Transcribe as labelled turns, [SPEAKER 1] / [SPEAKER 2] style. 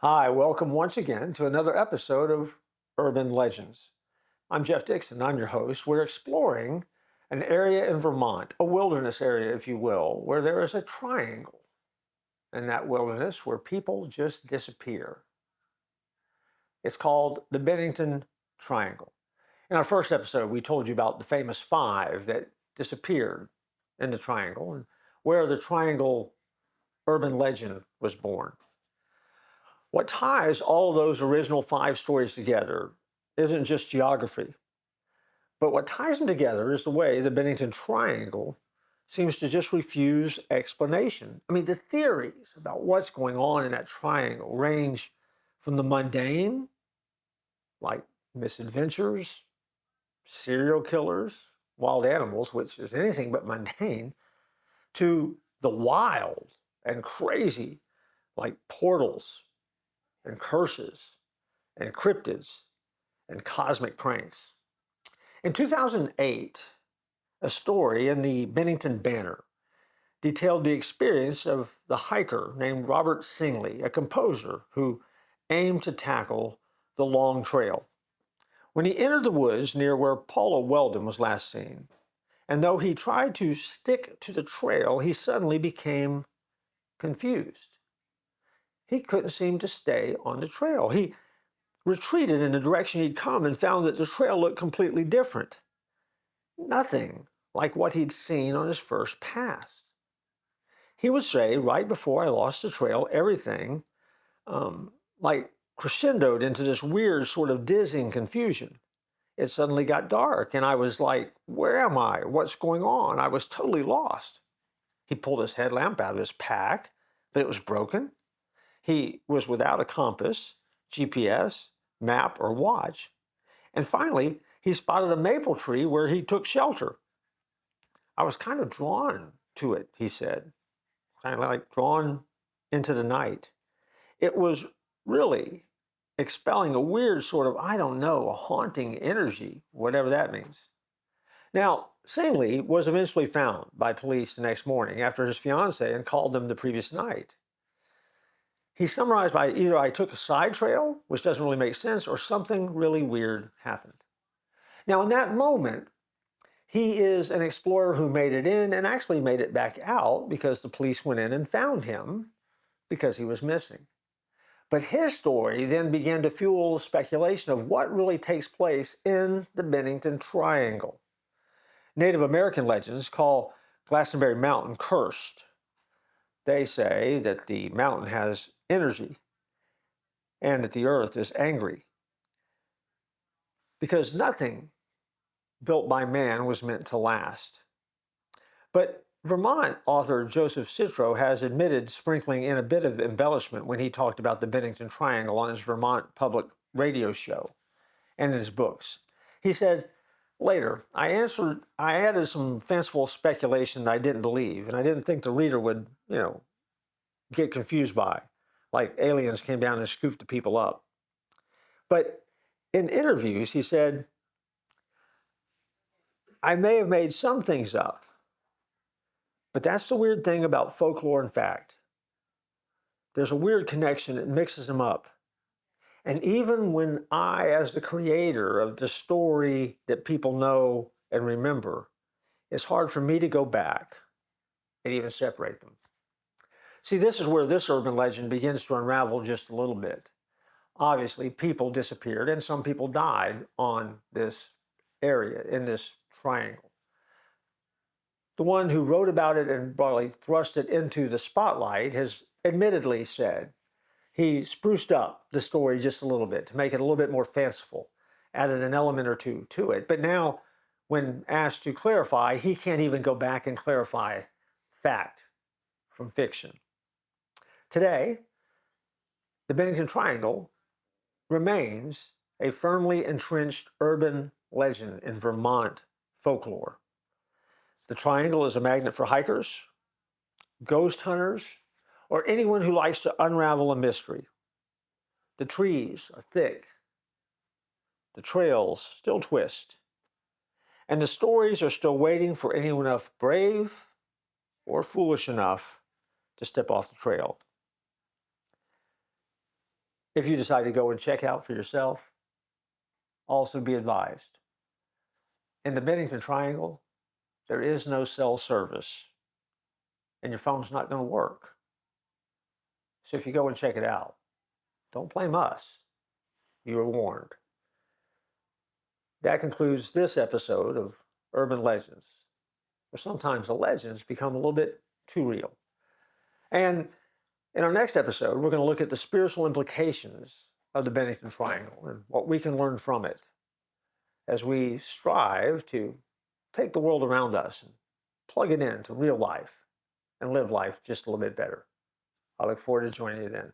[SPEAKER 1] Hi, welcome once again to another episode of Urban Legends. I'm Jeff Dixon, I'm your host. We're exploring an area in Vermont, a wilderness area, if you will, where there is a triangle in that wilderness where people just disappear. It's called the Bennington Triangle. In our first episode, we told you about the famous five that disappeared in the triangle and where the triangle urban legend was born. What ties all of those original five stories together isn't just geography, but what ties them together is the way the Bennington Triangle seems to just refuse explanation. I mean, the theories about what's going on in that triangle range from the mundane, like misadventures, serial killers, wild animals, which is anything but mundane, to the wild and crazy, like portals and curses and cryptids and cosmic pranks. In 2008, a story in the Bennington Banner detailed the experience of the hiker named Robert Singley, a composer who aimed to tackle the long trail. When he entered the woods near where Paula Weldon was last seen, and though he tried to stick to the trail, he suddenly became confused. He couldn't seem to stay on the trail. He retreated in the direction he'd come and found that the trail looked completely different. Nothing like what he'd seen on his first pass. He would say, right before I lost the trail, everything like crescendoed into this weird sort of dizzying confusion. It suddenly got dark, and I was like, where am I? What's going on? I was totally lost. He pulled his headlamp out of his pack, but it was broken. He was without a compass, GPS, map, or watch. And finally, he spotted a maple tree where he took shelter. I was kind of drawn to it, he said, kind of like drawn into the night. It was really expelling a weird sort of, I don't know, a haunting energy, whatever that means. Now, Singley was eventually found by police the next morning after his fiancée had called them the previous night. He summarized by either I took a side trail, which doesn't really make sense, or something really weird happened. Now, in that moment, he is an explorer who made it in and actually made it back out because the police went in and found him because he was missing. But his story then began to fuel speculation of what really takes place in the Bennington Triangle. Native American legends call Glastonbury Mountain cursed. They say that the mountain has energy and that the earth is angry because nothing built by man was meant to last. But Vermont author Joseph Citro has admitted sprinkling in a bit of embellishment when he talked about the Bennington Triangle on his Vermont public radio show and in his books. He said, later, I added some fanciful speculation that I didn't believe, and I didn't think the reader would, get confused by, like aliens came down and scooped the people up. But in interviews, he said, I may have made some things up, but that's the weird thing about folklore and fact. There's a weird connection that mixes them up. And even when I, as the creator of the story that people know and remember, it's hard for me to go back and even separate them. See, this is where this urban legend begins to unravel just a little bit. Obviously, people disappeared and some people died on this area, in this triangle. The one who wrote about it and probably thrust it into the spotlight has admittedly said he spruced up the story just a little bit to make it a little bit more fanciful, added an element or two to it. But now, when asked to clarify, he can't even go back and clarify fact from fiction. Today, the Bennington Triangle remains a firmly entrenched urban legend in Vermont folklore. The triangle is a magnet for hikers, ghost hunters, or anyone who likes to unravel a mystery. The trees are thick, the trails still twist, and the stories are still waiting for anyone enough brave or foolish enough to step off the trail. If you decide to go and check out for yourself, also be advised. In the Bennington Triangle, there is no cell service, and your phone's not going to work. So if you go and check it out, don't blame us. You were warned. That concludes this episode of Urban Legends, where sometimes the legends become a little bit too real. And in our next episode, we're going to look at the spiritual implications of the Bennington Triangle and what we can learn from it as we strive to take the world around us and plug it into real life and live life just a little bit better. I look forward to joining you then.